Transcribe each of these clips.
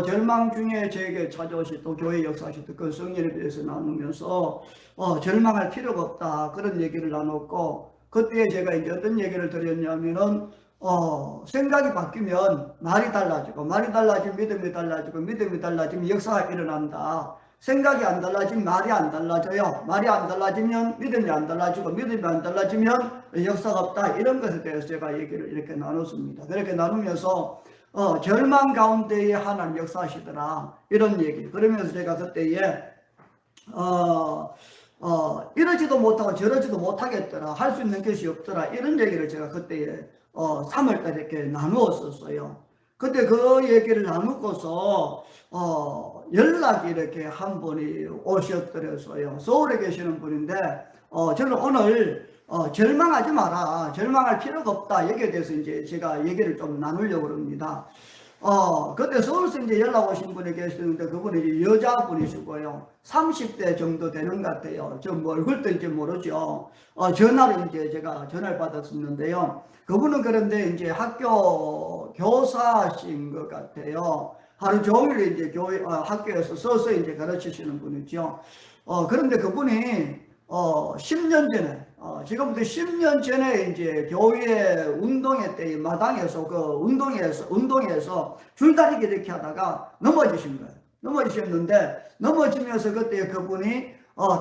절망 중에 저에게 찾아오신 또 교회 역사하셨던 그 성령에 대해서 나누면서 절망할 필요가 없다 그런 얘기를 나눴고, 그때 제가 이제 어떤 얘기를 드렸냐면은 생각이 바뀌면 말이 달라지고, 말이 달라지면 믿음이 달라지고, 믿음이 달라지면 역사가 일어난다. 생각이 안 달라지면 말이 안 달라져요. 말이 안 달라지면 믿음이 안 달라지고, 믿음이 안 달라지면 역사가 없다. 이런 것에 대해서 제가 얘기를 이렇게 나눴습니다. 그렇게 나누면서 절망 가운데에 하나님 역사하시더라 이런 얘기. 그러면서 제가 그때에 이러지도 못하고 저러지도 못하겠더라, 할 수 있는 것이 없더라, 이런 얘기를 제가 그때에 3월달에 이렇게 나누었었어요. 그때 그 얘기를 나누고서 연락이 이렇게 한 분이 오셨더랬어요. 서울에 계시는 분인데 저는 오늘 절망하지 마라, 절망할 필요가 없다, 여기에 대해서 이제 제가 얘기를 좀 나누려고 합니다. 그때 서울에서 이제 연락 오신 분이 계시는데, 그분이 이제 여자분이시고요. 30대 정도 되는 것 같아요. 저 뭐 얼굴도 이제 모르죠. 전화를 이제 제가 전화를 받았었는데요. 그분은 그런데 이제 학교 교사신 것 같아요. 하루 종일 이제 학교에서 서서 이제 가르치시는 분이죠. 그런데 그분이 10년 전에, 지금부터 10년 전에 이제 교회 운동회 때 마당에서 그 운동에서 줄다리기 이렇게 하다가 넘어지신 거예요. 넘어지셨는데, 넘어지면서 그때 그분이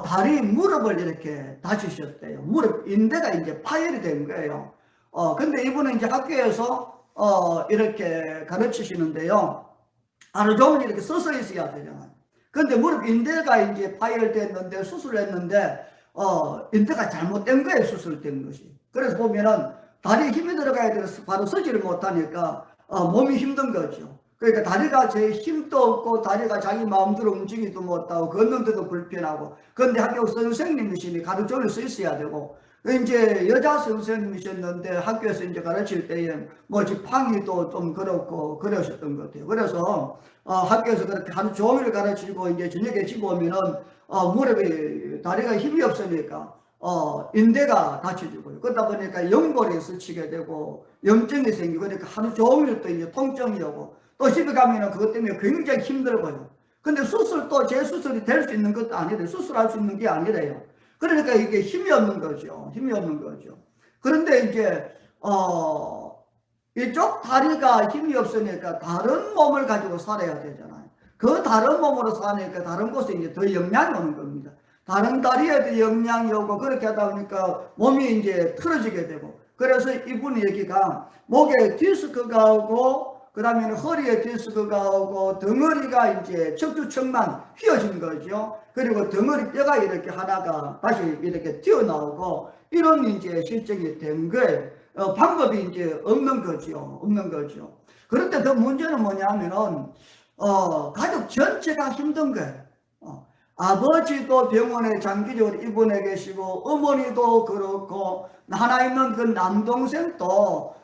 다리 무릎을 이렇게 다치셨대요. 무릎 인대가 이제 파열이 된 거예요. 근데 이분은 이제 학교에서 이렇게 가르치시는데요. 하루 종일 이렇게 서서 있어야 되잖아요. 근데 무릎 인대가 이제 파열됐는데, 수술했는데 인대가 잘못된 거예요, 수술된 것이. 그래서 보면은 다리에 힘이 들어가야 돼서 바로 서지를 못하니까 몸이 힘든 거죠. 그러니까 다리가 제 힘도 없고, 다리가 자기 마음대로 움직이지도 못하고, 걷는데도 불편하고. 그런데 학교 선생님이시니 하루 종일 서 있어야 되고, 이제 여자 선생님이셨는데 학교에서 이제 가르칠 때에 뭐 지팡이도 좀 그렇고 그러셨던 것 같아요. 그래서 학교에서 그렇게 하루 종일 가르치고 이제 저녁에 집에 오면은 무릎에 다리가 힘이 없으니까 인대가 다쳐지고요. 그러다 보니까 연골이 스치게 되고 염증이 생기고, 그러니까 하루 종일 또 이제 통증이 오고, 또 집에 가면은 그것 때문에 굉장히 힘들고요. 근데 수술도 재수술이 될 수 있는 것도 아니래요. 수술할 수 있는 게 아니래요. 그러니까 이게 힘이 없는 거죠. 힘이 없는 거죠. 그런데 이제 이쪽 다리가 힘이 없으니까 다른 몸을 가지고 살아야 되잖아요. 그 다른 몸으로 사니까 다른 곳에 이제 더 영향이 오는 겁니다. 다른 다리에도 영향이 오고, 그렇게 하다 보니까 몸이 이제 틀어지게 되고, 그래서 이분 얘기가 목에 디스크가 오고, 그 다음에 허리에 디스크가 오고, 덩어리가 이제 척추측만 휘어진 거죠. 그리고 덩어리 뼈가 이렇게 하나가 다시 이렇게 튀어나오고, 이런 이제 실정이 된 거예요. 방법이 이제 없는 거죠. 없는 거죠. 그런데 더 문제는 뭐냐면은, 가족 전체가 힘든 거예요. 아버지도 병원에 장기적으로 입원해 계시고, 어머니도 그렇고, 하나 있는 그 남동생도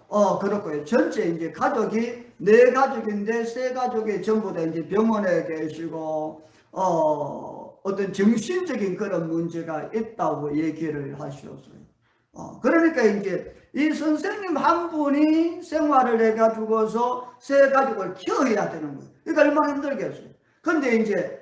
그렇고요. 전체 이제 가족이 네 가족인데 세 가족이 전부 다 이제 병원에 계시고, 어떤 정신적인 그런 문제가 있다고 얘기를 하셨어요. 그러니까 이제 이 선생님 한 분이 생활을 해가지고서 세 가족을 키워야 되는 거예요. 그러니까 얼마나 힘들겠어요. 근데 이제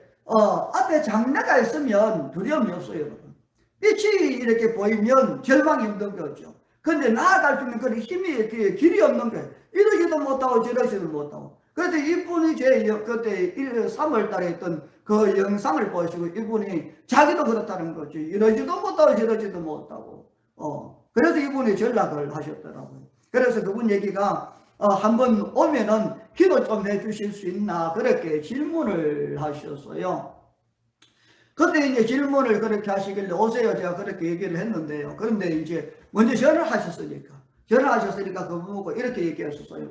앞에 장래가 있으면 두려움이 없어요, 여러분. 빛이 이렇게 보이면 절망이 힘든 거죠. 근데 나아갈 수 있는 그런 힘이, 길이 없는 거예요. 이러지도 못하고 저러지도 못하고. 그런데 이분이 그때 3월 달에 있던 그 영상을 보시고, 이분이 자기도 그렇다는 거죠. 이러지도 못하고 저러지도 못하고. 그래서 이분이 전락을 하셨더라고요. 그래서 그분 얘기가 한번 오면은 기도 좀 해주실 수 있나, 그렇게 질문을 하셨어요. 그때 이제 질문을 그렇게 하시길래 오세요, 제가 그렇게 얘기를 했는데요. 그런데 이제 먼저 전화를 하셨으니까 그분 보고 이렇게 얘기했었어요.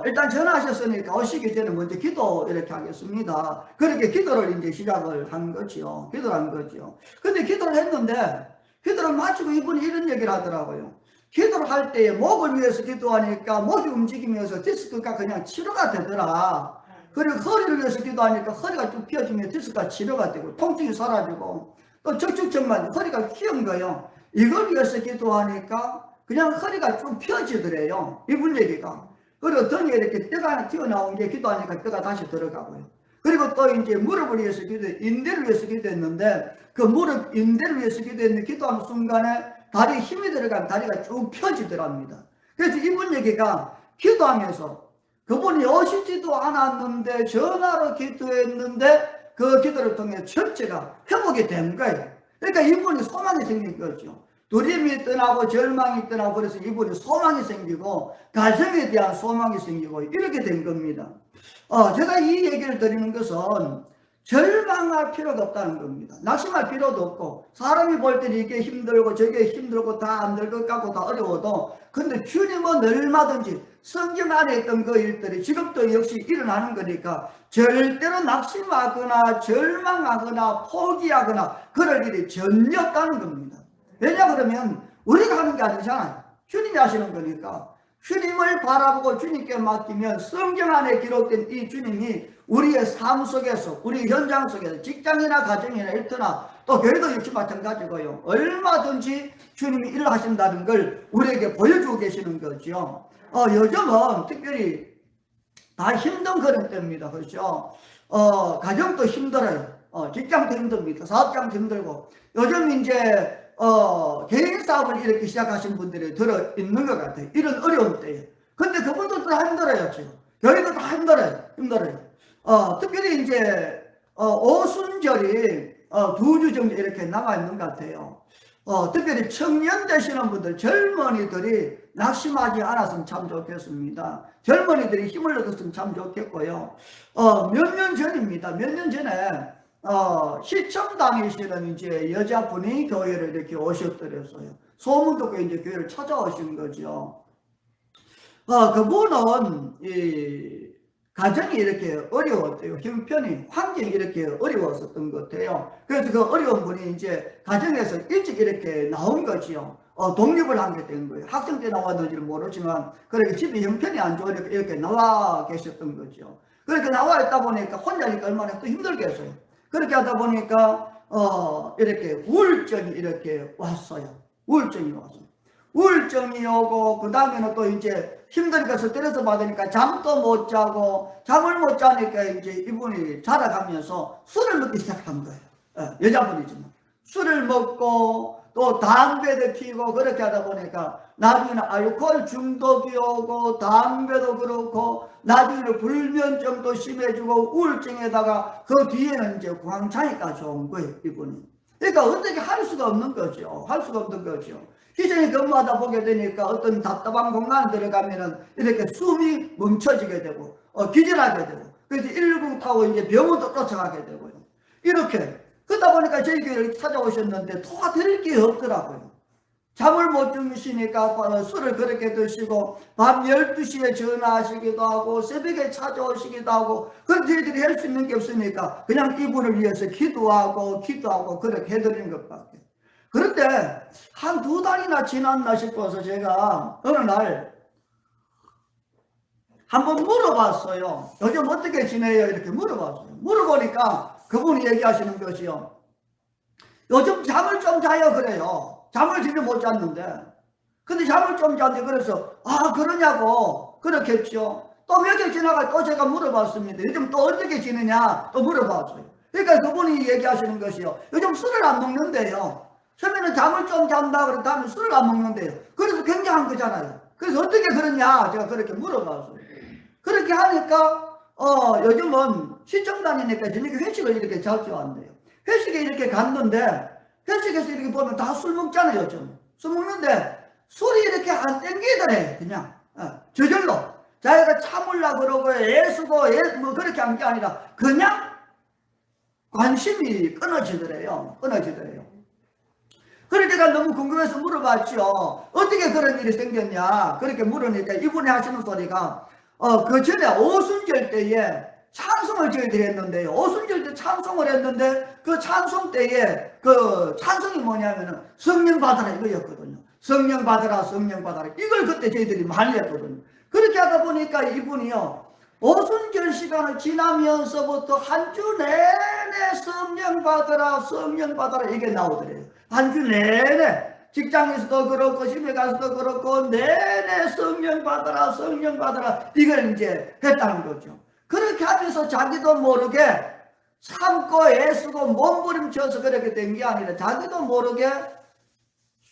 일단 전화하셨으니까 오시기 전에 먼저 기도 이렇게 하겠습니다. 그렇게 기도를 이제 시작을 한 거죠. 기도를 한 거죠. 근데 기도를 했는데, 기도를 마치고 이분이 이런 얘기를 하더라고요. 기도를 할 때 목을 위해서 기도하니까 목이 움직이면서 디스크가 그냥 치료가 되더라. 그리고 허리를 위해서 기도하니까 허리가 쭉 펴지면 디스크가 치료가 되고, 통증이 사라지고, 또 척추측만 허리가 휘은 거예요. 이걸 위해서 기도하니까 그냥 허리가 쭉 펴지더래요, 이분 얘기가. 그리고 등에 이렇게 뼈가 튀어나온 게 기도하니까 뼈가 다시 들어가고요. 그리고 또 이제 무릎을 위해서 인대를 위해서 기도했는데 그 무릎 인대를 위해서 기도했는데 기도하는 순간에 다리에 힘이 들어가면 다리가 쭉 펴지더랍니다. 그래서 이분 얘기가 기도하면서 그분이 오시지도 않았는데 전화로 기도했는데 그 기도를 통해 전체가 회복이 된 거예요. 그러니까 이분이 소망이 생긴 거죠. 두려움이 떠나고 절망이 떠나고 그래서 이분이 소망이 생기고 가정에 대한 소망이 생기고 이렇게 된 겁니다. 제가 이 얘기를 드리는 것은 절망할 필요가 없다는 겁니다. 낙심할 필요도 없고 사람이 볼 때는 이게 힘들고 저게 힘들고 다 안 될 것 같고 다 어려워도 근데 주님은 얼마든지 성경 안에 있던 그 일들이 지금도 역시 일어나는 거니까 절대로 낙심하거나 절망하거나 포기하거나 그럴 일이 전혀 없다는 겁니다. 왜냐 그러면 우리가 하는 게 아니잖아요. 주님이 하시는 거니까 주님을 바라보고 주님께 맡기면 성경 안에 기록된 이 주님이 우리의 삶 속에서 우리 현장 속에서 직장이나 가정이나 일터나 또 교회도 역시 마찬가지고요. 얼마든지 주님이 일하신다는 걸 우리에게 보여주고 계시는 거죠. 요즘은 특별히 다 힘든 그런 때입니다. 그렇죠? 가정도 힘들어요. 직장도 힘듭니다. 사업장도 힘들고 요즘 이제 개인 사업을 이렇게 시작하신 분들이 들어 있는 것 같아요. 이런 어려운 때에. 근데 그분들도 다 힘들어요, 지금. 교회도 다 힘들어요. 특별히 이제, 오순절이, 2주 정도 이렇게 남아있는 것 같아요. 특별히 청년 되시는 분들, 젊은이들이 낙심하지 않았으면 참 좋겠습니다. 젊은이들이 힘을 얻었으면 참 좋겠고요. 몇 년 전입니다. 몇 년 전에, 시청 다니시는 이제 여자분이 교회를 이렇게 오셨더랬어요. 소문 듣고 이제 교회를 찾아오신 거죠. 그분은 가정이 이렇게 어려웠대요. 형편이, 환경이 이렇게 어려웠었던 것 같아요. 그래서 그 어려운 분이 이제 가정에서 일찍 이렇게 나온 거지요. 독립을 하게 된 거예요. 학생 때 나왔는지는 모르지만, 그렇게 집이 형편이 안 좋으니까 이렇게 나와 계셨던 거죠. 그렇게 나와 있다 보니까 혼자니까 얼마나 또 힘들겠어요. 그렇게 하다 보니까, 이렇게 우울증이 이렇게 왔어요. 우울증이 왔어요. 우울증이 오고 그 다음에는 또 이제 힘드니까 스트레스 받으니까 잠도 못 자고 잠을 못 자니까 이제 이분이 자라가면서 술을 먹기 시작한 거예요. 여자분이지만 술을 먹고 또 담배도 피고 그렇게 하다 보니까 나중에는 알코올 중독이 오고 담배도 그렇고 나중에는 불면증도 심해지고 우울증에다가 그 뒤에는 이제 공황장애까지 온 거예요, 이분이. 그러니까 어떻게 할 수가 없는 거죠. 할 수가 없는 거죠. 기존에 근무하다 보게 되니까 어떤 답답한 공간에 들어가면은 이렇게 숨이 멈춰지게 되고, 기절하게 되고, 그래서 119 타고 이제 병원도 쫓아가게 되고요. 이렇게. 그러다 보니까 저희 교회를 찾아오셨는데 도와드릴 게 없더라고요. 잠을 못 주무시니까 술을 그렇게 드시고, 밤 12시에 전화하시기도 하고, 새벽에 찾아오시기도 하고, 그런 저희들이 할 수 있는 게 없으니까 그냥 이분을 위해서 기도하고, 그렇게 해드리는 것밖에. 그런데 한 2달이나 지났나 싶어서 제가 어느 날 한번 물어봤어요. 요즘 어떻게 지내요? 이렇게 물어봤어요. 물어보니까 그분이 얘기하시는 것이요. 요즘 잠을 좀 자요 그래요. 잠을 지금 못 잤는데. 근데 잠을 좀 잤는데 그래서 그러냐고 그렇겠죠. 또 며칠 지나가 또 제가 물어봤습니다. 요즘 또 어떻게 지내냐 또 물어봤어요. 그러니까 그분이 얘기하시는 것이요. 요즘 술을 안 먹는데요. 처음에는 잠을 좀 잔다 그랬 다음에 술을 안 먹는데요. 그래서 굉장한 거잖아요. 그래서 어떻게 그러냐 제가 그렇게 물어봤어요. 그렇게 하니까 요즘은 시청 다니니까 저녁에 회식을 이렇게 자주 한대요. 회식에 이렇게 갔는데 회식에서 이렇게 보면 다 술 먹잖아요. 요즘 술 먹는데 술이 이렇게 안 땡기더래. 그냥 저절로 자기가 참으려고 그러고 애쓰고 뭐 그렇게 한 게 아니라 그냥 관심이 끊어지더래요. 그럴 때가 너무 궁금해서 물어봤죠. 어떻게 그런 일이 생겼냐. 그렇게 물으니까 이분이 하시는 소리가 그 전에 오순절 때에 찬송을 저희들이 했는데요. 오순절 때 찬송을 했는데 그 찬송 때에 그 찬송이 뭐냐면은 성령 받아라 이거였거든요. 성령 받아라 이걸 그때 저희들이 많이 했거든요. 그렇게 하다 보니까 이분이요. 오순절 시간을 지나면서부터 한 주 내내 성령 받아라 이게 나오더래요. 한 주 내내 직장에서도 그렇고 집에 가서도 그렇고 내내 성령 받아라 성령 받아라 이걸 이제 했다는 거죠. 그렇게 하면서 자기도 모르게 참고 애쓰고 몸부림쳐서 그렇게 된 게 아니라 자기도 모르게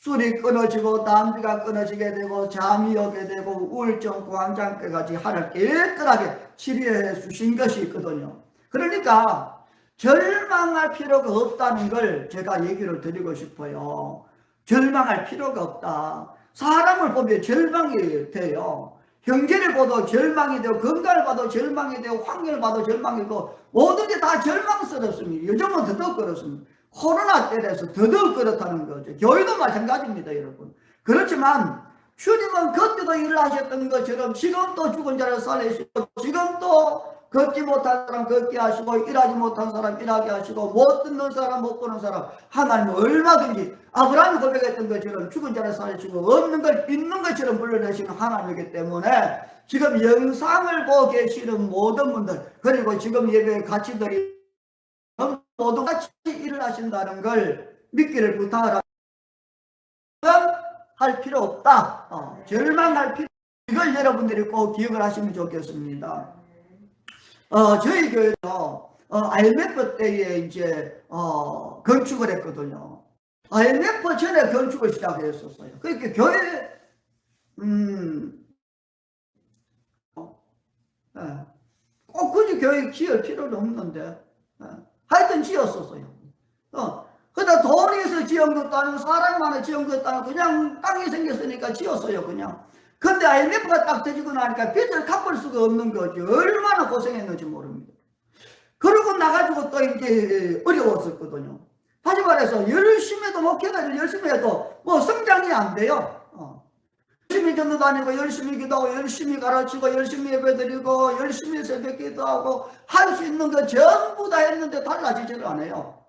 술이 끊어지고 담배가 끊어지게 되고 잠이 오게 되고 우울증 공황장애까지 하나님 깨끗하게 치료해 주신 것이 있거든요. 그러니까 절망할 필요가 없다는 걸 제가 얘기를 드리고 싶어요. 절망할 필요가 없다. 사람을 보면 절망이 돼요. 형제를 봐도 절망이 되고 건강을 봐도 절망이 되고 환경을 봐도 절망이 되고 모든 게 다 절망스럽습니다. 요즘은 더더욱 그렇습니다. 코로나 때라서 더더욱 그렇다는 거죠. 교회도 마찬가지입니다, 여러분. 그렇지만 주님은 그때도 일을 하셨던 것처럼 지금도 죽은 자를 살리시고 지금도 걷지 못한 사람 걷게 하시고 일하지 못한 사람 일하게 하시고 못 듣는 사람 못 보는 사람 하나님은 얼마든지 아브라함이 고백했던 것처럼 죽은 자를 살리시고 없는 걸 있는 것처럼 불러내시는 하나님이기 때문에 지금 영상을 보고 계시는 모든 분들 그리고 지금 예배에 같이 드리 모두 같이 일을 하신다는 걸 믿기를 부탁을 할 필요 없다. 절망할 필요 이걸 여러분들이 꼭 기억을 하시면 좋겠습니다. 저희 교회도 IMF 때에 이제 건축을 했거든요. IMF 전에 건축을 시작했었어요. 그러니까 교회 꼭 굳이 교회 지을 필요는 없는데 하여튼 지었었어요. 그러다 돈이 있어 지은 것도 아니고 사람만에 지은 것도 아니고 그냥 땅이 생겼으니까 지었어요. 그냥. 근데 IMF가 딱 터지고 나니까 빚을 갚을 수가 없는 거지. 얼마나 고생했는지 모릅니다. 그러고 나가지고 또 이제 어려웠었거든요. 다시 말해서 열심히 해도 목회자를 열심히 해도 뭐 성장이 안 돼요. 열심히 전도 다니고 열심히 기도하고 열심히 가르치고 열심히 예배드리고 열심히 새벽 기도하고 할 수 있는 거 전부 다 했는데 달라지지를 않아요.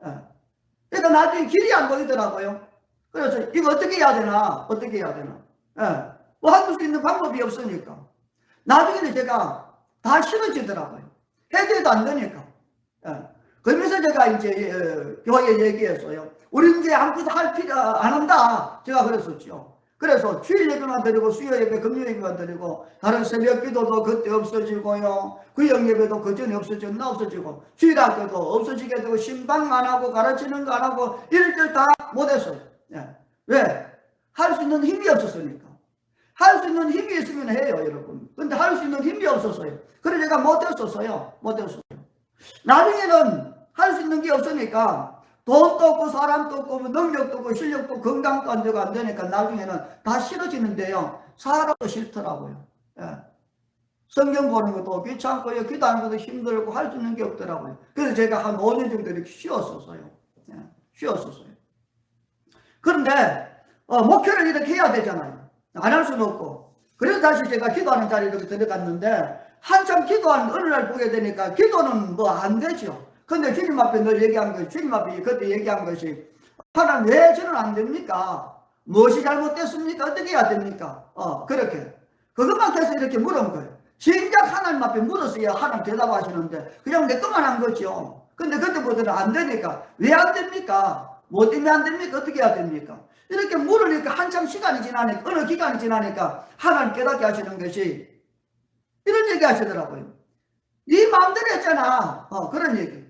그러니까 나중에 길이 안 보이더라고요. 그래서 이거 어떻게 해야 되나 어떻게 해야 되나 뭐 할 수 있는 방법이 없으니까 나중에는 제가 다 싫어지더라고요. 해도 안 되니까. 그러면서 제가 이제 교회에 얘기했어요. 우리 이제 아무것도 할 필요 안 한다. 제가 그랬었죠. 그래서 주일 예배만 드리고 수요 예배, 금요 예배만 드리고 다른 새벽 기도도 그때 없어지고요. 구역 예배도 그 전에 없어지고 주일 학교도 없어지게 되고 신방 안 하고 가르치는 거 안 하고 일절 다 못했어요. 왜? 할 수 있는 힘이 없었으니까. 할 수 있는 힘이 있으면 해요, 여러분. 근데 할 수 있는 힘이 없었어요. 그래서 제가 못했었어요. 나중에는 할 수 있는 게 없으니까 돈도 없고 사람도 없고 능력도 없고 실력도 없고 건강도 안 되고 안 되니까 나중에는 다 싫어지는데요. 살아도 싫더라고요. 성경 보는 것도 귀찮고요. 기도하는 것도 힘들고 할 수 있는 게 없더라고요. 그래서 제가 한 5년 정도 이렇게 쉬었었어요. 그런데 목표를 이렇게 해야 되잖아요. 안 할 수는 없고. 그래서 다시 제가 기도하는 자리에 이렇게 들어갔는데 한참 기도하는 어느 날 보게 되니까 기도는 뭐 안 되죠. 근데 주님 앞에 늘 얘기한 것이 주님 앞에 그때 얘기한 것이 하나님 왜 저는 안 됩니까? 무엇이 잘못됐습니까? 어떻게 해야 됩니까? 그렇게 그것만 계속 이렇게 물은 거예요. 진작 하나님 앞에 물었어야 하나님 대답하시는데 그냥 내 것만 한 거죠. 근데 그때부터는 안 되니까 왜 안 됩니까? 뭐 때문에 안 됩니까? 어떻게 해야 됩니까? 이렇게 물으니까 한참 시간이 지나니까 어느 기간이 지나니까 하나님 깨닫게 하시는 것이 이런 얘기 하시더라고요. 네 마음대로 했잖아. 그런 얘기.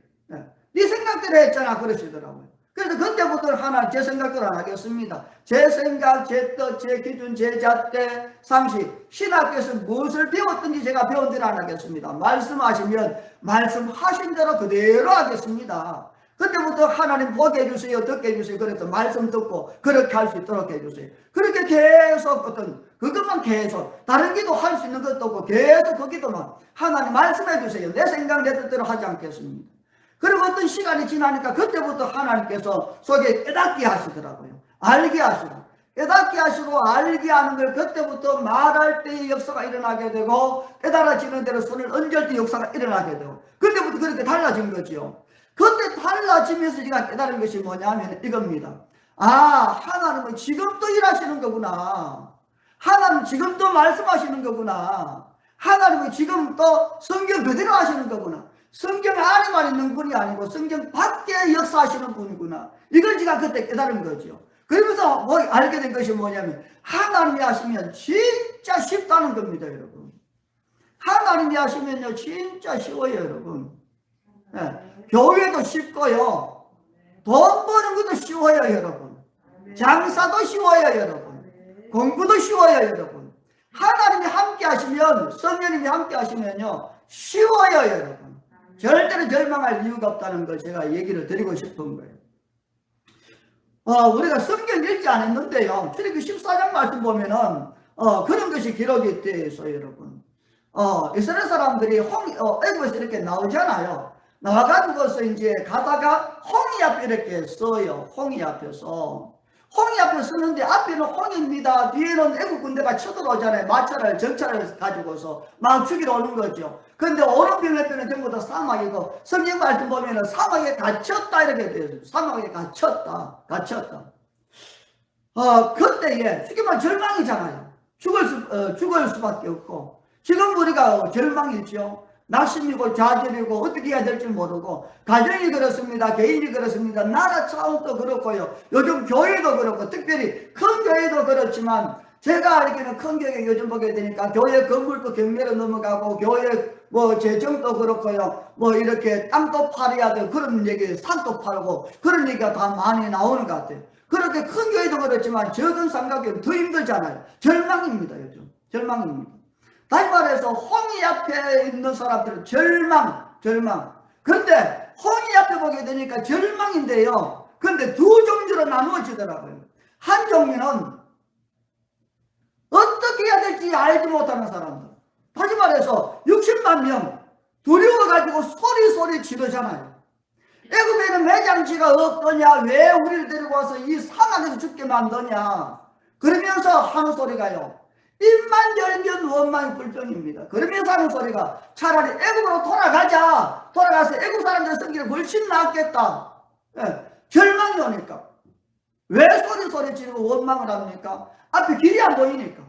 네 생각대로 했잖아. 그러시더라고요. 그래서 그때부터 하나 제 생각대로 안 하겠습니다. 제 생각, 제 뜻, 제 기준, 제 잣대, 상식. 신학교에서 무엇을 배웠든지 제가 배운 대로 안 하겠습니다. 말씀하시면 말씀하신 대로 그대로 하겠습니다. 그때부터 하나님 보게 해주세요. 듣게 해주세요. 그래서 말씀 듣고 그렇게 할 수 있도록 해주세요. 그렇게 계속 그것만 계속 다른 기도 할 수 있는 것도 없고 계속 그 기도만 하나님 말씀해 주세요. 내 생각 내 뜻대로 하지 않겠습니다. 그리고 어떤 시간이 지나니까 그때부터 하나님께서 속에 깨닫게 하시더라고요. 알게 하시고 깨닫게 하시고 알게 하는 걸 그때부터 말할 때의 역사가 일어나게 되고 깨달아지는 대로 손을 얹을 때 역사가 일어나게 되고 그때부터 그렇게 달라진 거죠. 그때 달라지면서 제가 깨달은 것이 뭐냐면 이겁니다. 하나님은 지금도 일하시는 거구나. 하나님은 지금도 말씀하시는 거구나. 하나님은 지금도 성경 그대로 하시는 거구나. 성경 안에만 있는 분이 아니고 성경 밖에 역사하시는 분이구나. 이걸 제가 그때 깨달은 거죠. 그러면서 뭐 알게 된 것이 뭐냐면 하나님이 하시면 진짜 쉽다는 겁니다, 여러분. 하나님이 하시면요 진짜 쉬워요, 여러분. 교회도 쉽고요, 돈 버는 것도 쉬워요, 여러분. 장사도 쉬워요, 여러분. 공부도 쉬워요, 여러분. 하나님이 함께 하시면, 성령님이 함께 하시면요 쉬워요, 여러분. 절대로 절망할 이유가 없다는 걸 제가 얘기를 드리고 싶은 거예요. 우리가 성경 읽지 않았는데요, 출애굽기 14장 말씀 보면은 그런 것이 기록이 되어 있어요, 여러분. 이스라엘 사람들이 애굽에서 이렇게 나오잖아요. 나와가지고서 이제 가다가 홍해 앞에 이렇게 서요. 홍해 앞에서. 홍해 앞에 서는데 앞에는 홍해입니다. 뒤에는 애국 군대가 쳐들어오잖아요. 마차를, 정차를 가지고서 막 죽이러 오는 거죠. 근데 오른편 왼편은 전부 다 사막이고, 성경 말씀 보면은 사막에 갇혔다 이렇게 되어 있어요. 사막에 갇혔다. 그때에 죽으면 절망이잖아요. 죽을 수밖에 없고. 지금 우리가 절망이죠. 낙심이고 좌절이고 어떻게 해야 될지 모르고, 가정이 그렇습니다. 개인이 그렇습니다. 나라 차원도 그렇고요. 요즘 교회도 그렇고, 특별히 큰 교회도 그렇지만, 제가 알기로는 큰 교회 요즘 보게 되니까 교회 건물도 경매로 넘어가고, 교회 뭐 재정도 그렇고요, 뭐 이렇게 땅도 팔아야 되고, 그런 얘기, 산도 팔고 그런 얘기가 다 많이 나오는 것 같아요. 그렇게 큰 교회도 그렇지만 적은 삼각교회는 더 힘들잖아요. 절망입니다. 요즘 절망입니다. 다시 말해서 홍해 앞에 있는 사람들은 절망. 그런데 홍해 앞에 보게 되니까 절망인데요, 그런데 두 종류로 나누어지더라고요. 한 종류는 어떻게 해야 될지 알지 못하는 사람들. 다시 말해서 60만 명 두려워가지고 소리 지르잖아요. 애굽에는 매장지가 없더냐, 왜 우리를 데리고 와서 이 사막에서 죽게 만드냐, 그러면서 하는 소리가요, 입만 열면 원망이 불평입니다. 그러면서 하는 소리가 차라리 애굽으로 돌아가서 애굽 사람들 성기를 훨씬 낫겠다. 절망이 오니까. 왜 소리 지르고 원망을 합니까? 앞에 길이 안 보이니까.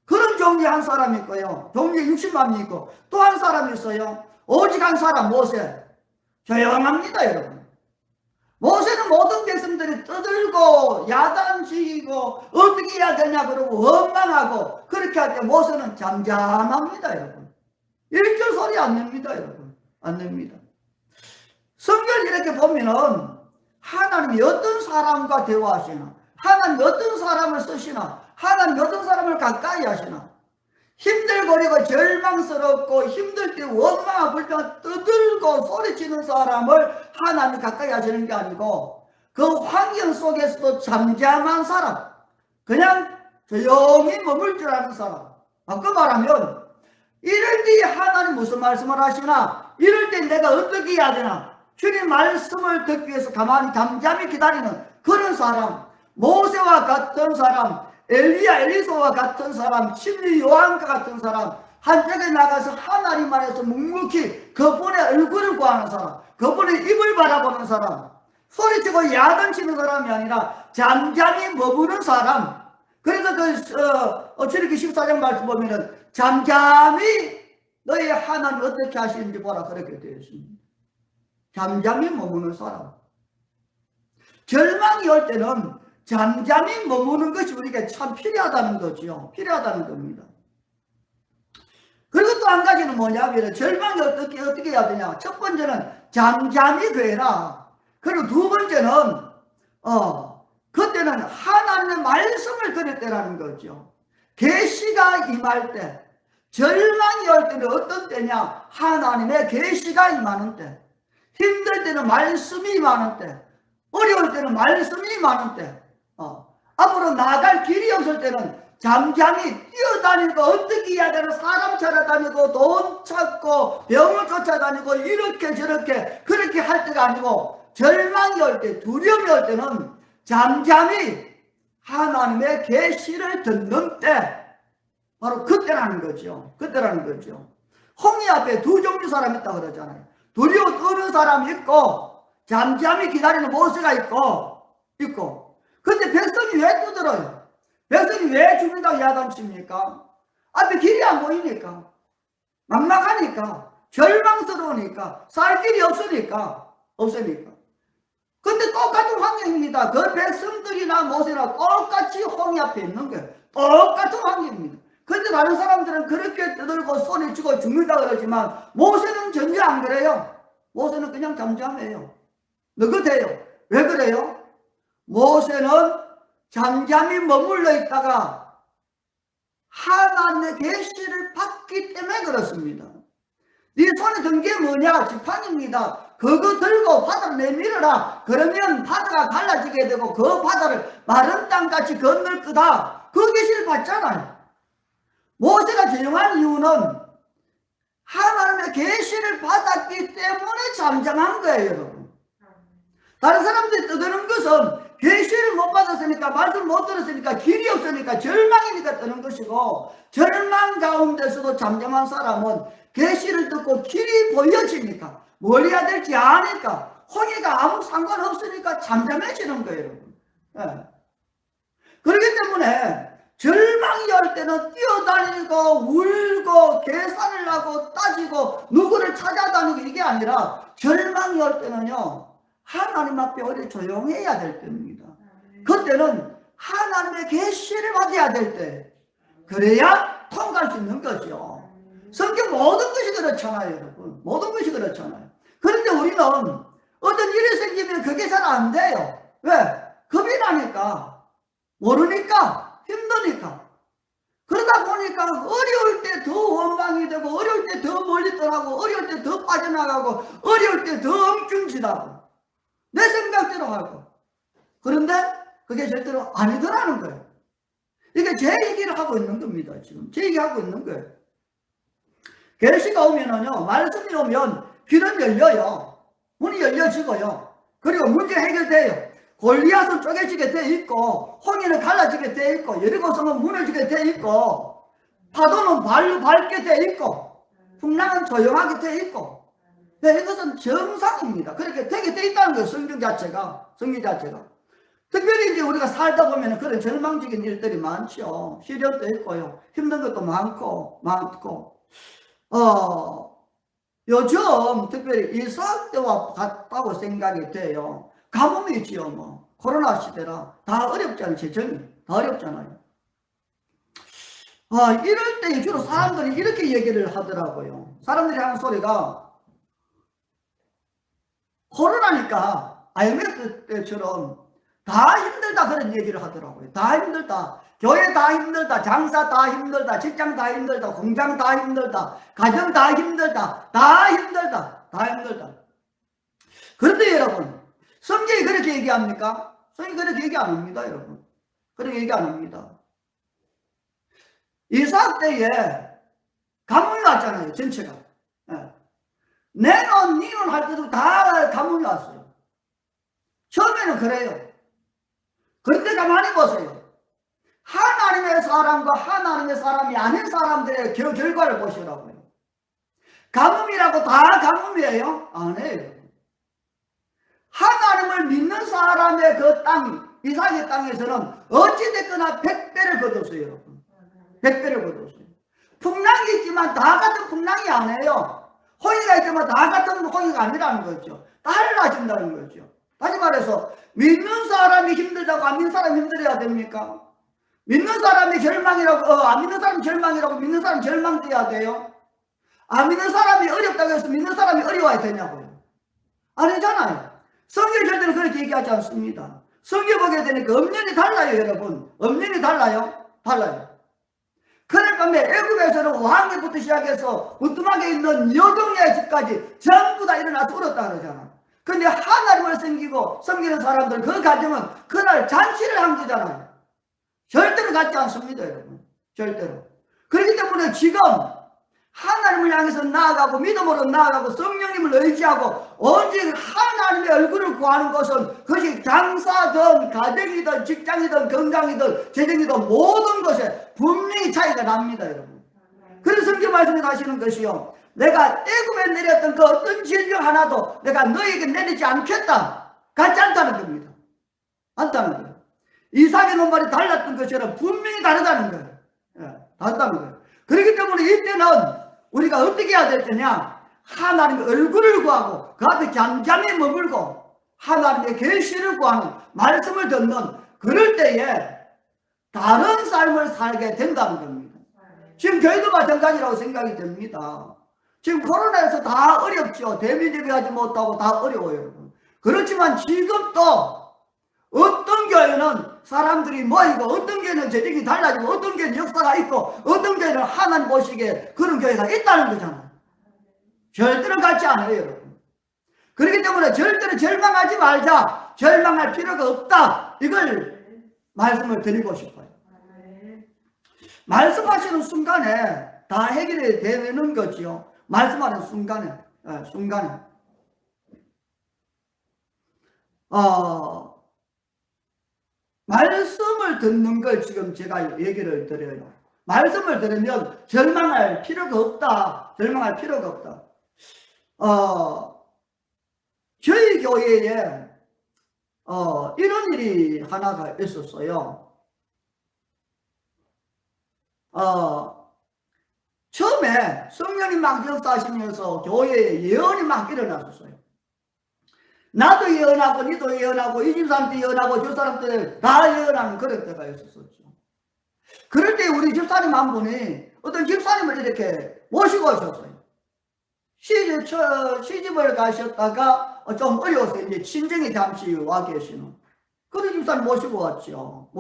그런 종류의 한 사람이 있고요, 종류의 60만 명이 있고, 또 한 사람이 있어요. 오직 한 사람, 모세. 조용합니다, 여러분. 모세는 모든 백성들이 떠들고 야단치고 어떻게 해야 되냐 그러고 원망하고 그렇게 할 때 모세는 잠잠합니다, 여러분. 일절 소리 안 냅니다, 여러분. 안 냅니다. 성경을 이렇게 보면은 하나님이 어떤 사람과 대화하시나, 하나님이 어떤 사람을 쓰시나, 하나님이 어떤 사람을 가까이 하시나, 힘들거리고 절망스럽고 힘들 때 원망하고 불평 떠들고 소리치는 사람을 하나님이 가까이 하시는 게 아니고, 그 환경 속에서도 잠잠한 사람, 그냥 조용히 머물 줄 아는 사람. 바꿔 말하면 이럴 때 하나님 무슨 말씀을 하시나, 이럴 때 내가 어떻게 해야 되나, 주님 말씀을 듣기 위해서 가만히 잠잠히 기다리는 그런 사람, 모세와 같은 사람, 엘리야 엘리사와 같은 사람, 침례 요한과 같은 사람, 한쪽에 나가서 하나님 안에서 묵묵히 그분의 얼굴을 구하는 사람, 그분의 입을 바라보는 사람, 소리치고 야단치는 사람이 아니라 잠잠히 머무는 사람. 그래서 출애굽기 14장 말씀 보면은 잠잠히 너희 하나님 어떻게 하시는지 보라, 그렇게 되어 있습니다. 잠잠히 머무는 사람. 절망이 올 때는 잠잠히 머무는 것이 우리에게 참 필요하다는 거죠. 필요하다는 겁니다. 그리고 또 한 가지는 뭐냐면, 절망이 어떻게 해야 되냐. 첫 번째는 잠잠히 괴라. 그리고 두 번째는 그때는 하나님의 말씀을 들을 때라는 거죠. 계시가 임할 때, 절망이 올 때는 어떤 때냐, 하나님의 계시가 임하는 때, 힘들 때는 말씀이 임하는 때, 어려울 때는 말씀이 임하는 때, 앞으로 나갈 길이 없을 때는 잠잠히 뛰어다니고 어떻게 해야 되나, 사람 찾아다니고 돈 찾고 병을 쫓아다니고 이렇게 저렇게 그렇게 할 때가 아니고, 절망이 올 때, 두려움이 올 때는 잠잠히 하나님의 계시를 듣는 때, 바로 그때라는 거죠. 홍해 앞에 두 종류 사람이 있다고 그러잖아요. 두려워 떠는 사람이 있고, 잠잠히 기다리는 모세가 있고. 근데 백성이 왜 떠들어요? 백성이 왜 죽는다고 야단칩니까? 앞에 길이 안 보이니까, 막막하니까, 절망스러우니까, 살 길이 없으니까. 근데 똑같은 환경입니다. 그 백성들이나 모세나 똑같이 홍해 앞에 있는 거예요. 똑같은 환경입니다. 근데 다른 사람들은 그렇게 떠들고 소리치고 죽는다 그러지만 모세는 전혀 안 그래요. 모세는 그냥 잠잠해요. 느긋해요. 왜 그래요? 모세는 잠잠히 머물러 있다가 하나님의 계시를 받기 때문에 그렇습니다. 네 손에 든 게 뭐냐? 지팡이입니다. 그거 들고 바다를 내밀어라. 그러면 바다가 갈라지게 되고 그 바다를 마른 땅같이 건널 거다. 그 계시를 받잖아요. 모세가 조용한 이유는 하나님의 계시를 받았기 때문에 잠잠한 거예요, 여러분. 다른 사람들이 떠드는 것은 계시를 못 받았으니까, 말씀을 못 들었으니까, 길이 없으니까, 절망이니까 뜨는 것이고, 절망 가운데서도 잠잠한 사람은 계시를 듣고 길이 보여지니까, 뭘 해야 될지 아니까, 홍해가 아무 상관없으니까 잠잠해지는 거예요, 여러분. 예. 그렇기 때문에 절망이 올 때는 뛰어다니고 울고 계산을 하고 따지고 누구를 찾아다니고 이게 아니라, 절망이 올 때는요, 하나님 앞에 오래 조용해야 될 때입니다. 그때는 하나님의 계시를 받아야 될 때, 그래야 통과할 수 있는 거죠. 성경 모든 것이 그렇잖아요, 여러분. 모든 것이 그렇잖아요. 그런데 우리는 어떤 일이 생기면 그게 잘 안 돼요. 왜? 겁이 나니까, 모르니까, 힘드니까. 그러다 보니까 어려울 때 더 원망이 되고, 어려울 때 더 멀리 떠나고, 어려울 때 더 빠져나가고, 어려울 때 더 엉뚱지다고, 내 생각대로 하고. 그런데 그게 절대로 아니더라는 거예요. 이게 제 얘기를 하고 있는 겁니다. 지금 제 얘기하고 있는 거예요. 계시가 오면은요, 말씀이 오면 귀는 열려요. 문이 열려지고요. 그리고 문제 해결돼요. 골리앗은 쪼개지게 돼 있고, 홍해는 갈라지게 돼 있고, 여리고성은 무너지게 돼 있고, 파도는 발로 밟게 돼 있고, 풍랑은 조용하게 돼 있고. 네, 이것은 정상입니다. 그렇게 되게 돼 있다는 거예요. 성경 자체가. 특별히 이제 우리가 살다 보면 그런 절망적인 일들이 많죠. 시련도 있고요. 힘든 것도 많고. 요즘 특별히 이삭 때와 같다고 생각이 돼요. 가뭄이 있지요, 뭐. 코로나 시대라. 다 어렵잖아요, 재정이. 다 어렵잖아요. 이럴 때 주로 사람들이 이렇게 얘기를 하더라고요. 사람들이 하는 소리가, 코로나니까 IMF 때처럼 다 힘들다 그런 얘기를 하더라고요. 다 힘들다. 교회 다 힘들다. 장사 다 힘들다. 직장 다 힘들다. 공장 다 힘들다. 가정 다 힘들다. 다 힘들다. 그런데 여러분, 성경이 그렇게 얘기합니까? 성경이 그렇게 얘기 안 합니다, 여러분. 그렇게 얘기 안 합니다. 이삭 때에 가뭄이 왔잖아요, 전체가. 내는 니는 할 때도 다 가뭄이 왔어요. 처음에는 그래요. 그런데 가만히 보세요. 하나님의 사람과 하나님의 사람이 아닌 사람들의 결과를 보시라고요. 가뭄이라고 다 가뭄이에요? 아니에요. 하나님을 믿는 사람의 그 땅, 이삭의 땅에서는 어찌됐거나 100배를 거뒀어요, 여러분. 100배를 거뒀어요. 풍랑이 있지만 다 같은 풍랑이 아니에요. 홍해가 있지만 다 같은 홍해가 아니라는 거죠. 달라진다는 거죠. 다시 말해서 믿는 사람이 힘들다고 안 믿는 사람이 힘들어야 됩니까? 믿는 사람이 절망이라고 안 믿는 사람이 절망이라고 믿는 사람이 절망돼야 돼요? 안 믿는 사람이 어렵다고 해서 믿는 사람이 어려워야 되냐고요? 아니잖아요. 성경이 절대로 그렇게 얘기하지 않습니다. 성경 보게 되니까 엄연히 달라요, 여러분. 엄연히 달라요. 그러니까 애굽에서는 왕에부터 시작해서 부뚜막에 있는 여종의 집까지 전부 다 일어나서 울었다 그러잖아. 근데 하나님을 섬기는 사람들 그 가정은 그날 잔치를 한 거잖아요. 절대로 같지 않습니다, 여러분. 절대로. 그렇기 때문에 지금 하나님을 향해서 나아가고 믿음으로 나아가고 성령님을 의지하고 오직 하나님의 얼굴을 구하는 것은 그것이 장사든 가정이든 직장이든 건강이든 재정이든 모든 것에 분명히 차이가 납니다, 여러분. 그래서 성경 말씀에 하시는 것이요, 내가 애굽에 내렸던 그 어떤 진령 하나도 내가 너에게 내리지 않겠다, 같지 않다는 겁니다. 않다는 거예요. 이삭의 눈발이 달랐던 것처럼 분명히 다르다는 거예요. 다르다는 거예요. 그렇기 때문에 이때는 우리가 어떻게 해야 될 거냐? 하나님의 얼굴을 구하고 그 앞에 잠잠히 머물고 하나님의 계시를 구하는, 말씀을 듣는, 그럴 때에 다른 삶을 살게 된다는 겁니다. 지금 교회도 마찬가지라고 생각이 됩니다. 지금 코로나에서 다 어렵죠. 대민예배하지 못하고 다 어려워요, 여러분. 그렇지만 지금도 어떤 교회는 사람들이 모이고, 어떤 교회는 재정이 달라지고, 어떤 교회는 역사가 있고, 어떤 교회는 하나님 보시기에 그런 교회가 있다는 거잖아요. 절대로 같지 않아요, 여러분. 그렇기 때문에 절대로 절망하지 말자, 절망할 필요가 없다, 이걸 말씀을 드리고 싶어요. 말씀하시는 순간에 다 해결이 되는 거죠. 말씀하는 순간에. 말씀을 듣는 걸 지금 제가 얘기를 드려요. 말씀을 들으면 절망할 필요가 없다. 절망할 필요가 없다. 저희 교회에 이런 일이 하나가 있었어요. 처음에 성령이 막 역사하시면서 교회에 예언이 막 일어났었어요. 나도 예언하고, 니도 예언하고, 이 집사람도 예언하고, 저 사람들 다 예언하는 그런 때가 있었었죠. 그럴 때 우리 집사님 한 분이 어떤 집사님을 이렇게 모시고 오셨어요. 시집을 가셨다가 좀 어려워서 이제 친정에 잠시 와 계시는 그런 집사님 모시고 왔죠.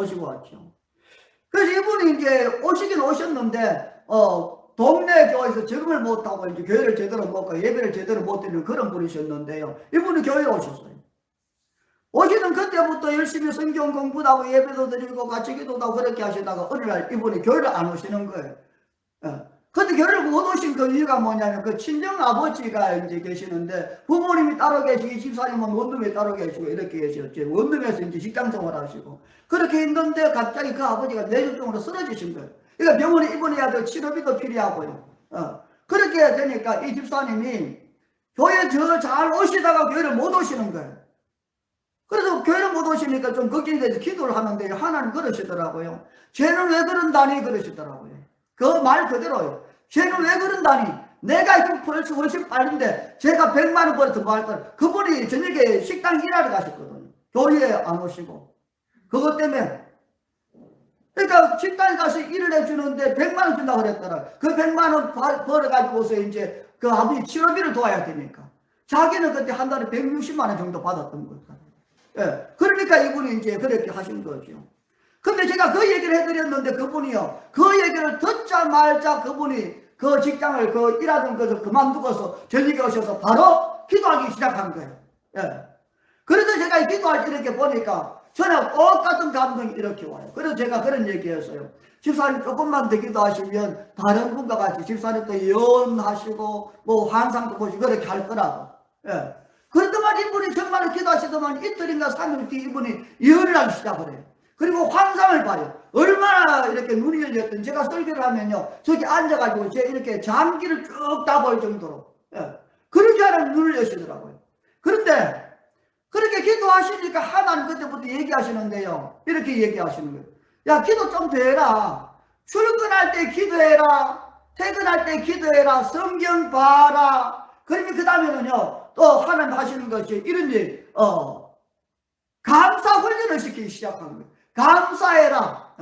그래서 이분이 이제 오시긴 오셨는데, 동네 교회에서 적응을 못하고 이제 교회를 제대로 못 가고 예배를 제대로 못 드리는 그런 분이셨는데요. 이분이 교회에 오셨어요. 오시는 그때부터 열심히 성경 공부도 하고 예배도 드리고 같이 기도도 하고 그렇게 하시다가 어느 날 이분이 교회를 안 오시는 거예요. 근데 교회를 못 오신 그 이유가 뭐냐면 그 친정 아버지가 이제 계시는데 부모님이 따로 계시고 집사님은 원룸에 따로 계시고 이렇게 계셨죠. 원룸에서 이제 직장 생활 하시고 그렇게 있는데 갑자기 그 아버지가 뇌졸중으로 쓰러지신 거예요. 그러니까 병원에 입원해야 될 치료비도 필요하고요. 그렇게 되니까 이 집사님이 교회 잘 오시다가 교회를 못 오시는 거예요. 그래서 교회를 못 오시니까 좀 걱정이 돼서 기도를 하는데 하나님 그러시더라고요. 쟤는 왜 그런다니 그러시더라고요. 그 말 그대로요. 쟤는 왜 그런다니. 내가 벌써 훨씬 빠른데 제가 100만 원 벌어서 뭐 할 거야. 그분이 저녁에 식당 일하러 가셨거든요. 교회에 안 오시고. 그것 때문에. 그러니까 식당에 가서 일을 해주는데 100만 원 준다고 그랬더라. 그 100만 원 벌어가지고서 이제 그 아버지 치료비를 도와야 되니까. 자기는 그때 한 달에 160만 원 정도 받았던 거예요. 예. 그러니까 이분이 이제 그렇게 하신 거죠. 근데 제가 그 얘기를 해드렸는데 그분이요. 그 얘기를 듣자마자 그분이 그 직장을 그 일하던 것을 그만두고서 저녁에 오셔서 바로 기도하기 시작한 거예요. 예. 그래서 제가 기도할 때 이렇게 보니까 저는 똑같은 감동이 이렇게 와요. 그래서 제가 그런 얘기했어요. 집사님 조금만 더 기도하시면 다른 분과 같이 집사님도 예언하시고 뭐 환상도 보시고 그렇게 할 거라고. 예. 그러더만 이분이 정말 기도하시더만 이틀인가 3일 뒤에 이분이 예언을 하기 시작을 해요. 그리고 환상을 봐요. 얼마나 이렇게 눈이 열렸든 제가 설교를 하면요. 저기 앉아가지고 제 이렇게 장기를 쭉 다 볼 정도로. 예. 그렇게 하는 눈을 여시더라고요. 그런데 그렇게 기도하시니까 하나님 그때부터 얘기하시는데요. 이렇게 얘기하시는 거예요. 야, 기도 좀 더 해라. 출근할 때 기도해라. 퇴근할 때 기도해라. 성경 봐라. 그러면 그 다음에는요. 또 하나님 하시는 것이 이런 일, 감사 훈련을 시키기 시작한 거예요. 감사해라.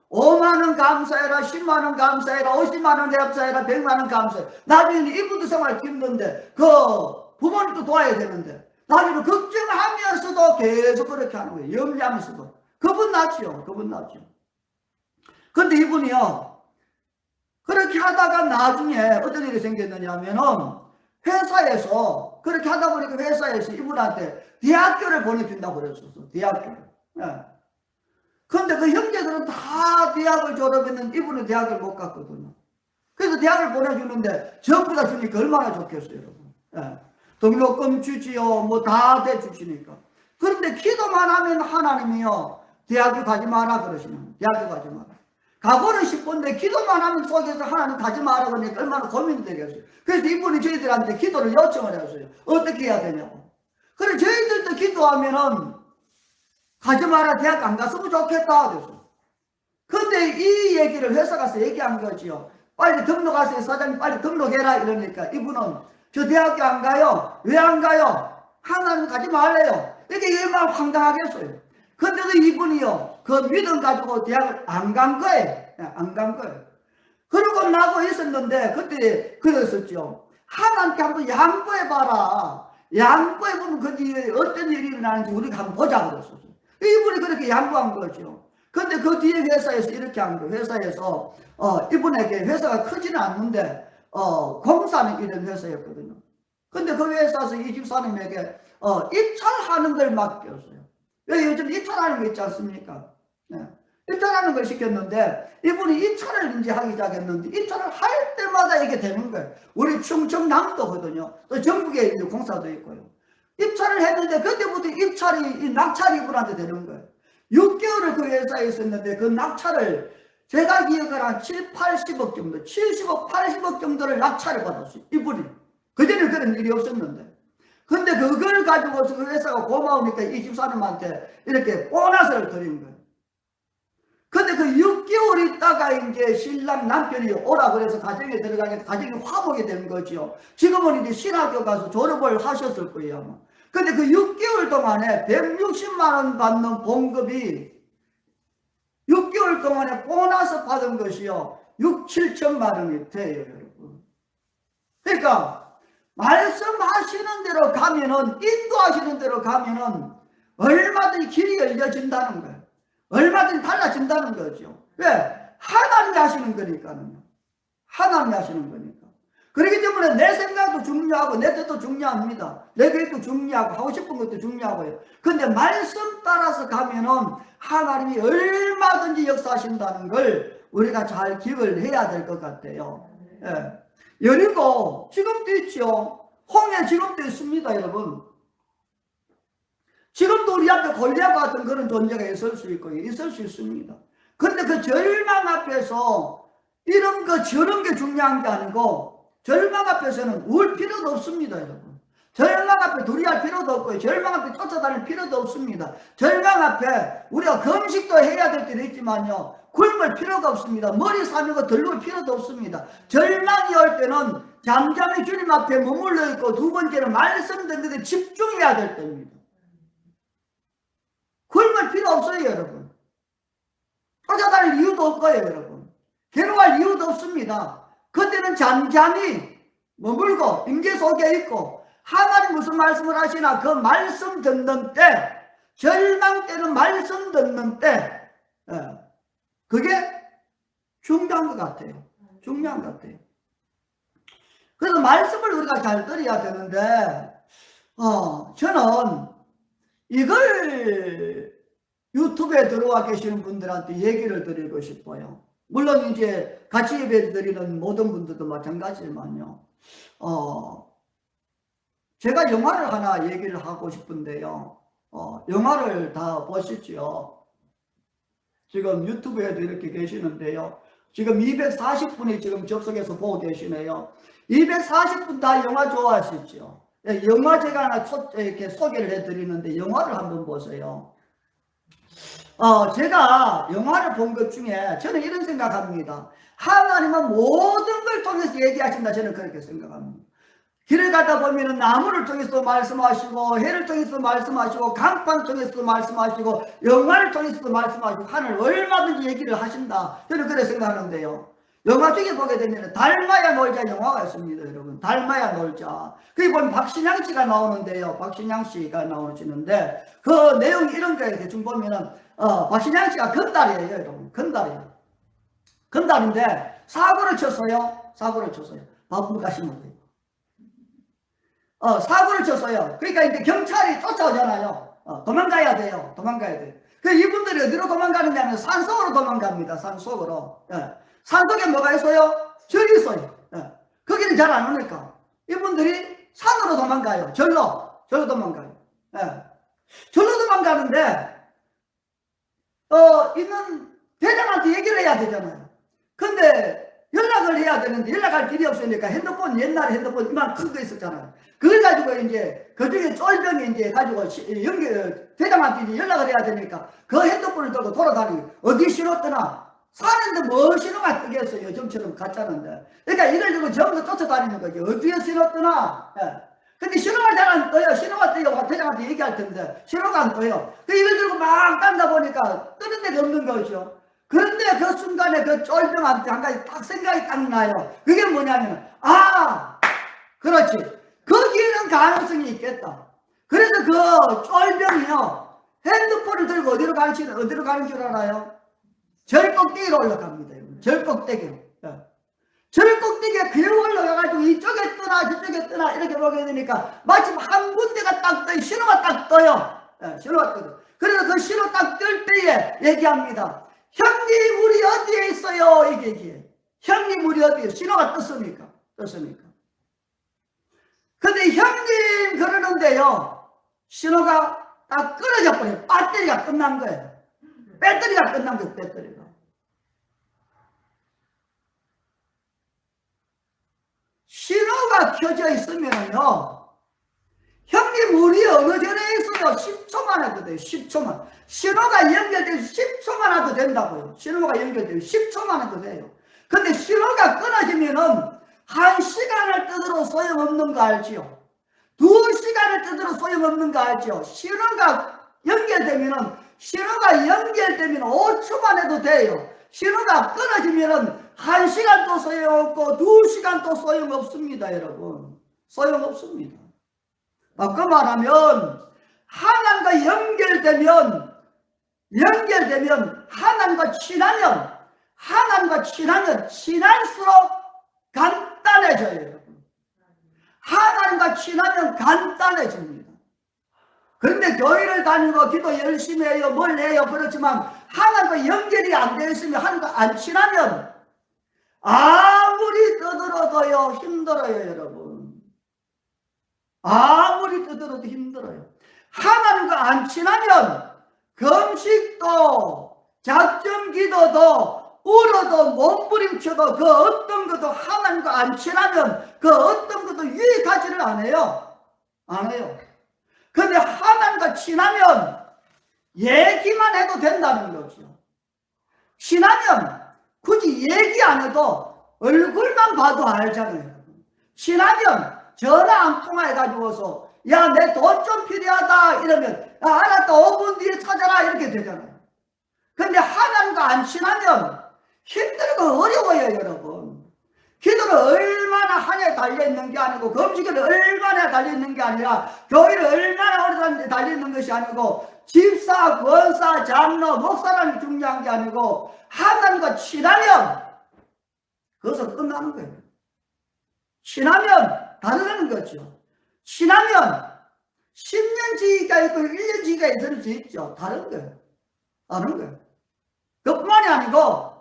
5만 원 감사해라. 10만 원 감사해라. 50만 원 감사해라. 100만 원 감사해라. 나중에는 이분도 생활 힘든데 그 부모님도 도와야 되는데 나중에 걱정하면서도 계속 그렇게 하는 거예요. 염려하면서도. 그분 낫죠. 근데 이분이요. 그렇게 하다가 나중에 어떤 일이 생겼느냐 하면은 회사에서 그렇게 하다 보니까 회사에서 이분한테 대학교를 보내준다고 그랬었어. 대학교를. 예. 근데 그 형제들은 다 대학을 졸업했는데 이분은 대학을 못 갔거든요. 그래서 대학을 보내주는데 전부 다 주니까 얼마나 좋겠어요, 여러분. 예. 등록금 주지요. 뭐 다 대주시니까. 그런데 기도만 하면 하나님이요. 대학교 가지 마라 그러시는. 대학교 가지 마라. 가고는 싶은데 기도만 하면 속에서 하나님 가지 마라 그러니까 얼마나 고민이 되겠어요. 그래서 이분이 저희들한테 기도를 요청을 했어요. 어떻게 해야 되냐고. 그래 저희들도 기도하면은 가지 마라 대학 안 갔으면 좋겠다 그랬어요. 근데 이 얘기를 회사 가서 얘기한 거지요. 빨리 등록하세요. 사장님 빨리 등록해라 이러니까 이분은 저 대학교 안 가요. 왜 안 가요? 하나님 가지 말래요. 이게 얼마나 황당하겠어요. 근데도 이분이요, 그 믿음 가지고 대학을 안 간 거예요. 안 간 거예요. 그러고 나고 있었는데, 그때 그랬었죠. 하나님께 한번 양보해봐라. 양보해보면 그 뒤에 어떤 일이 일어나는지 우리가 한번 보자 그랬었어요. 이분이 그렇게 양보한 거죠. 근데 그 뒤에 회사에서 이렇게 한 거예요. 회사에서, 이분에게 회사가 크지는 않는데, 공사는 이런 회사였거든요. 근데 그 회사에서 이 집사님에게, 입찰하는 걸 맡겼어요. 왜 요즘 입찰하는 거 있지 않습니까? 네. 입찰하는 걸 시켰는데 이분이 입찰을 이제 하기 시작했는데 입찰을 할 때마다 이게 되는 거예요. 우리 충청남도거든요. 또 전국에 이제 공사도 있고요. 입찰을 했는데 그때부터 입찰이 낙찰이 이분한테 되는 거예요. 6개월을 그 회사에 있었는데 그 낙찰을 제가 기억을 한 7, 80억 정도, 70억, 80억 정도를 낙찰을 받았어요. 이분이. 그전에 그런 일이 없었는데. 근데 그걸 가지고서 그 회사가 고마우니까 이 집사님한테 이렇게 보너스를 드린 거예요. 근데 그 6개월 있다가 이제 신랑 남편이 오라 그래서 가정에 들어가게 가정이 화목이 된 거죠. 지금은 이제 신학교 가서 졸업을 하셨을 거예요, 아마. 근데 그 6개월 동안에 160만 원 받는 봉급이 6개월 동안에 보너스 받은 것이요. 6, 7천만 원이 돼요, 여러분. 그러니까 말씀하시는 대로 가면은, 인도하시는 대로 가면은 얼마든지 길이 열려진다는 거예요. 얼마든지 달라진다는 거죠. 왜? 하나님이 하시는 거니까요. 하나님이 하시는 거니까. 그렇기 때문에 내 생각도 중요하고 내 뜻도 중요합니다. 내 계획도 중요하고 하고 싶은 것도 중요하고요. 근데 말씀 따라서 가면은 하나님이 얼마든지 역사하신다는 걸 우리가 잘 기억을 해야 될 것 같아요. 예. 여리고 지금도 있죠. 홍해 지금도 있습니다, 여러분. 지금도 우리 앞에 골리앗 같은 그런 존재가 있을 수 있고 있을 수 있습니다. 근데 그 절망 앞에서 이런 거 저런 게 중요한 게 아니고 절망 앞에서는 울 필요도 없습니다, 여러분. 절망 앞에 두려워할 필요도 없고요. 절망 앞에 쫓아다닐 필요도 없습니다. 절망 앞에 우리가 금식도 해야 될 때도 있지만요. 굶을 필요가 없습니다. 머리 사면고 들릴 필요도 없습니다. 절망이 올 때는 잠잠히 주님 앞에 머물러 있고 두 번째는 말씀 듣는 데 집중해야 될 때입니다. 굶을 필요 없어요, 여러분. 쫓아다닐 이유도 없고요, 여러분. 괴로워할 이유도 없습니다. 그때는 잠잠히 머물고 임재 속에 있고 하나님 무슨 말씀을 하시나 그 말씀 듣는 때, 절망 때는 말씀 듣는 때, 그게 중요한 것 같아요. 중요한 것 같아요. 그래서 말씀을 우리가 잘 들어야 되는데 저는 이걸 유튜브에 들어와 계시는 분들한테 얘기를 드리고 싶어요. 물론 이제 같이 예배 드리는 모든 분들도 마찬가지지만요. 제가 영화를 하나 얘기를 하고 싶은데요. 영화를 다 보시죠. 지금 유튜브에도 이렇게 계시는데요. 지금 240분이 지금 접속해서 보고 계시네요. 240분 다 영화 좋아하시죠? 영화 제가 하나 이렇게 소개를 해드리는데 영화를 한번 보세요. 제가 영화를 본 것 중에 저는 이런 생각합니다. 하나님은 모든 걸 통해서 얘기하신다. 저는 그렇게 생각합니다. 길을 가다 보면은 나무를 통해서도 말씀하시고 해를 통해서도 말씀하시고 강판을 통해서도 말씀하시고 영화를 통해서도 말씀하시고 하늘 얼마든지 얘기를 하신다. 저는 그렇게 생각하는데요. 영화 중에 보게 되면 달마야 놀자 영화가 있습니다, 여러분. 달마야 놀자. 거기 보면 박신양 씨가 나오는데요. 박신양 씨가 나오시는데 그 내용이 이런 거예요. 대충 보면은 박신양 씨가 건달이에요, 여러분. 건달이에요. 건달인데 사고를 쳤어요. 사고를 쳤어요. 바쁘 가시면 돼요. 사고를 쳤어요. 그러니까 이제 경찰이 쫓아오잖아요. 도망가야 돼요. 도망가야 돼요. 그 이분들이 어디로 도망가느냐면 산속으로 도망갑니다. 산속으로. 산속에 뭐가 있어요? 절이 있어요. 거기는 잘 안 오니까 이분들이 산으로 도망가요. 절로 도망가요. 절로 도망가는데 있는 대장한테 얘기를 해야 되잖아요. 근데 연락을 해야 되는데 연락할 길이 없으니까 핸드폰, 옛날에 핸드폰 이만큼 거 있었잖아요. 그걸 가지고 이제 그중에 쫄병이 이제 가지고 대장한테 이제 연락을 해야 되니까 그 핸드폰을 들고 돌아다니고 어디 신었더나 사는데 뭐 신호가 뜨겠어요. 요즘처럼 가짜는데. 그러니까 이걸 들고 전부 쫓아다니는 거죠. 어디에 신었더나. 근데 신호가 잘 안 떠요. 신호가 떠요. 화태장한테 얘기할 텐데 신호가 안 떠요. 이걸 들고 막 딴다 보니까 뜨는 데가 없는 거죠. 그런데 그 순간에 그 쫄병한테 한 가지 딱 생각이 딱 나요. 그게 뭐냐면, 그렇지, 거기에는 가능성이 있겠다. 그래서 그 쫄병이요, 핸드폰을 들고 어디로 가는 줄 알아요? 절 꼭대기로 올라갑니다. 절 꼭대기로. 절 꼭대기에 그냥 올라가가지고 이쪽에 뜨나 저쪽에 뜨나 이렇게 보게 되니까 마침 한 군데가 딱 떠요. 신호가 딱 떠요. 신호가 떠요. 그래서 그 신호 딱 뜰 때에 얘기합니다. 형님 우리 어디에 있어요? 이게 얘기해. 형님 우리 어디에? 신호가 떴습니까? 근데 형님 그러는데요, 신호가 딱 끊어져 버려요. 배터리가 끝난 거예요. 배터리가 끝난 거예요. 배터리가. 신호가 켜져 있으면요, 형님 우리 어느 전에 있어요? 10초만 해도 돼요. 10초만. 신호가 연결되면 10초만 해도 된다고요. 신호가 연결되면 10초만 해도 돼요. 근데 신호가 끊어지면은 1시간을 뜨더라도 소용없는 거 알지요? 2시간을 뜨더라도 소용없는 거 알지요? 신호가 연결되면은 5초만 해도 돼요. 신호가 끊어지면은 1시간도 소용없고 2시간도 소용없습니다, 여러분. 소용없습니다. 바꿔 말하면 하나님과 연결되면 하나님과 친할수록 간단해져요, 여러분. 하나님과 친하면 간단해집니다. 그런데 교회를 다니고 기도 열심히 해요, 뭘 해요. 그렇지만 하나님과 연결이 안 되어 있으면, 하나님과 안 친하면 아무리 떠들어도요 힘들어요, 여러분. 아무리 떠들어도 힘들어요. 하나님과 안 친하면 금식도 작정 기도도 울어도 몸부림쳐도 그 어떤 것도 하나님과 안 친하면 그 어떤 것도 유익하지를 않아요. 근데 하나님과 친하면 얘기만 해도 된다는 거죠. 친하면 굳이 얘기 안 해도 얼굴만 봐도 알잖아요. 친하면 전화 한 통화해가지고서 야, 내 돈 좀 필요하다 이러면 알았다 5분 뒤에 찾아라 이렇게 되잖아요. 근데 하나님과 안 친하면 힘들고 어려워요, 여러분. 기도를 얼마나 하냐에 달려있는 게 아니고, 금식을 얼마나 달려있는 게 아니라, 교회를 얼마나 오래 달려있는 것이 아니고, 집사, 권사, 장로, 목사라는 게 중요한 게 아니고, 하나님과 친하면 그것은 끝나는 거예요. 친하면 다르다는 거죠. 친하면 10년 지기가 있고 1년 지기가 있을 수 있죠. 다른 거예요. 그뿐만이 아니고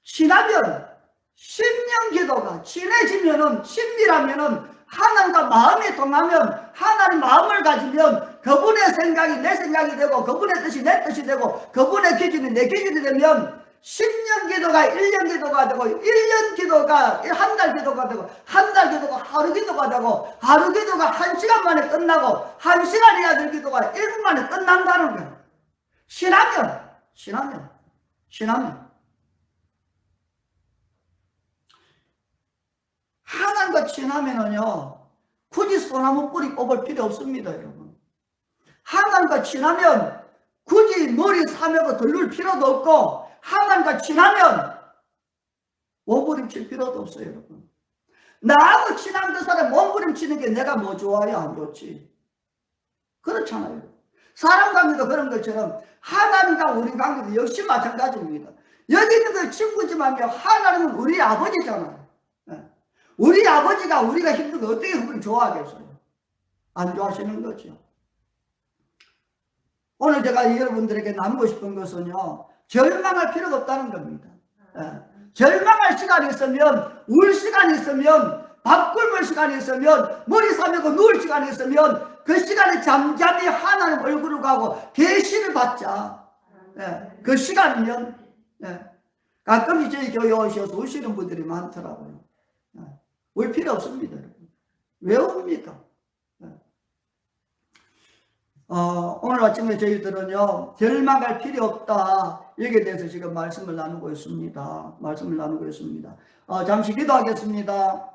친하면 10년 기도가 친해지면은, 친밀하면은, 하나님과 마음이 통하면, 하나님 마음을 가지면 그분의 생각이 내 생각이 되고 그분의 뜻이 내 뜻이 되고 그분의 기준이 내 기준이 되면 10년 기도가 1년 기도가 되고 1년 기도가 한 달 기도가 되고 한 달 기도가 하루 기도가 되고 하루 기도가 1시간 만에 끝나고 1시간이야 될 기도가 1분 만에 끝난다는 거예요. 친하면 하나님과 친하면은요 굳이 소나무 뿌리 뽑을 필요 없습니다, 여러분. 하나님과 친하면 굳이 머리 사매고 들룰 필요도 없고, 하나님과 친하면 몸부림칠 필요도 없어요, 여러분. 나하고 친한 그 사람 몸부림치는 게 내가 뭐 좋아요, 안 좋지? 그렇잖아요. 사람 관계도 그런 것처럼 하나님과 우리 관계도 역시 마찬가지입니다. 여기 있는 그 친구지만요, 하나님은 우리 아버지잖아요. 우리 아버지가 우리가 힘든 거 어떻게 그분이 좋아하겠어요? 안 좋아하시는 거죠. 오늘 제가 여러분들에게 나누고 싶은 것은요, 절망할 필요가 없다는 겁니다. 절망할 시간이 있으면, 울 시간이 있으면, 밥 굶을 시간이 있으면, 머리 싸매고 누울 시간이 있으면 그 시간에 잠잠히 하나님 얼굴을 가고 계시를 받자. 그 시간이면 가끔씩 저희 교회 오셔서 우시는 분들이 많더라고요. 울 필요 없습니다. 왜 웁니까? 오늘 아침에 저희들은요, 절망할 필요 없다. 여기에 대해서 지금 말씀을 나누고 있습니다. 잠시 기도하겠습니다.